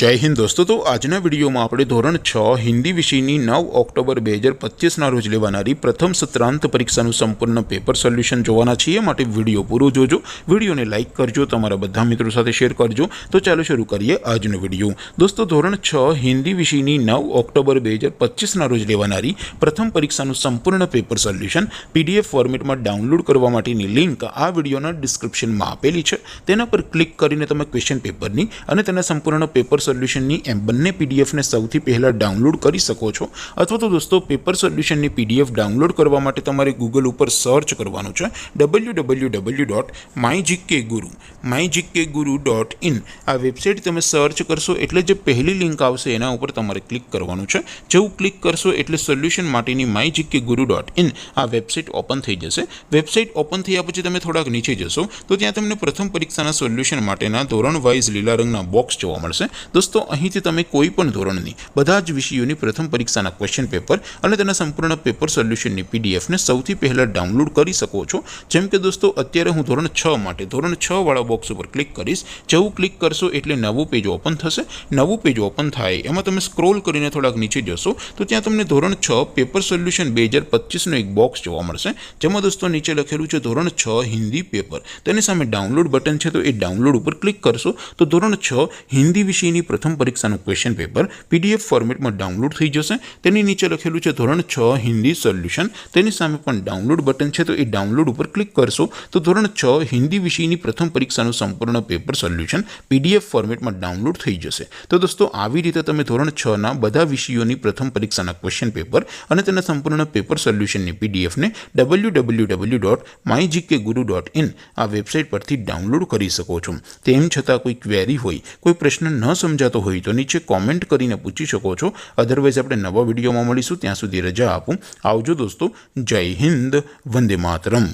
जय हिंद दोस्तों। तो आजना विडियो में આપણે ધોરણ 6 હિન્દી વિષયની 9 ઓક્ટોબર 2025 ના રોજ લેવાનારી પ્રથમ સત્રાંત પરીક્ષાનું સંપૂર્ણ પેપર સોલ્યુશન જોવાના છીએ। માટે વિડિયો પૂરો જોજો, વિડિયોને લાઈક કરજો, તમારા બધા મિત્રો સાથે શેર કરજો। તો ચાલો શરૂ કરીએ આજનો વિડિયો। દોસ્તો ધોરણ 6 હિન્દી વિષયની 9 ઓક્ટોબર 2025 ના રોજ લેવાનારી પ્રથમ પરીક્ષાનું સંપૂર્ણ પેપર સોલ્યુશન પીડીએફ ફોર્મેટમાં ડાઉનલોડ કરવા માટેની લિંક આ વિડિયોના ડિસ્ક્રિપ્શનમાં આપેલી છે। તેના પર ક્લિક કરીને તમે ક્વેશ્ચન પેપરની અને તેના સંપૂર્ણ પેપર સોલ્યુશનની એમ બંને પીડીએફને સૌથી પહેલાં ડાઉનલોડ કરી શકો છો। અથવા તો દોસ્તો પેપર સોલ્યુશનની પીડીએફ ડાઉનલોડ કરવા માટે તમારે ગૂગલ ઉપર સર્ચ કરવાનું છે www.mygkguru.in। આ વેબસાઇટ તમે સર્ચ કરશો એટલે જે પહેલી લિંક આવશે એના ઉપર તમારે ક્લિક કરવાનું છે। જેવું ક્લિક કરશો એટલે સોલ્યુશન માટેની mygkguru.in આ વેબસાઇટ ઓપન થઈ જશે। વેબસાઇટ ઓપન થયા પછી તમે થોડાક નીચે જશો તો ત્યાં તમને પ્રથમ પરીક્ષાના સોલ્યુશન માટેના ધોરણ વાઇઝ લીલા રંગના બોક્સ જોવા મળશે। दोस्तों અહીંથી તમે કોઈ પણ ધોરણની બધા જ વિષયોની પ્રથમ પરીક્ષાના ક્વેશ્ચન પેપર અને તેના સંપૂર્ણ પેપર સોલ્યુશનની પીડીએફને સૌથી પહેલાં ડાઉનલોડ કરી શકો છો। જેમ કે દોસ્તો અત્યારે હું ધોરણ 6 માટે ધોરણ 6 વાળા બોક્સ ઉપર ક્લિક કરીશ। જેવું ક્લિક કરશો એટલે નવું પેજ ઓપન થશે। નવું પેજ ઓપન થાય એમાં તમે સ્ક્રોલ કરીને થોડાક નીચે જશો તો ત્યાં તમને ધોરણ 6 પેપર સોલ્યુશન 2025નો એક બોક્સ જોવા મળશે। જેમાં દોસ્તો નીચે લખેલું છે ધોરણ 6 હિન્દી પેપર। તેની સામે ડાઉનલોડ બટન છે તો એ ડાઉનલોડ ઉપર ક્લિક કરશો તો ધોરણ 6 હિન્દી વિષયની પ્રથમ પરીક્ષાનું ક્વેશ્ચન પેપર પીડીએફ ફોર્મેટમાં ડાઉનલોડ થઈ જશે। તેની નીચે લખેલું છે ધોરણ 6 હિન્દી સોલ્યુશન। તેની સામે પણ ડાઉનલોડ બટન છે તો એ ડાઉનલોડ ઉપર ક્લિક કરશો તો ધોરણ 6 હિન્દી વિષયની પ્રથમ પરીક્ષાનું સંપૂર્ણ પેપર સોલ્યુશન પીડીએફ ફોર્મેટમાં ડાઉનલોડ થઈ જશે। તો દોસ્તો આવી રીતે તમે ધોરણ 6ના બધા વિષયોની પ્રથમ પરીક્ષાના ક્વેશ્ચન પેપર અને તેના સંપૂર્ણ પેપર સોલ્યુશનની પીડીએફને www.mygkguru.in આ વેબસાઇટ પરથી ડાઉનલોડ કરી શકો છો। તેમ છતાં કોઈ ક્વેરી હોય, કોઈ પ્રશ્ન ન સમજાતો હોય તો નીચે કોમેન્ટ કરીને પૂછી શકો છો। અધરવાઇઝ આપણે નવા વિડીયોમાં મળીશું, ત્યાં સુધી રજા આપું। આવજો દોસ્તો। જય હિન્દ, વંદે માતરમ।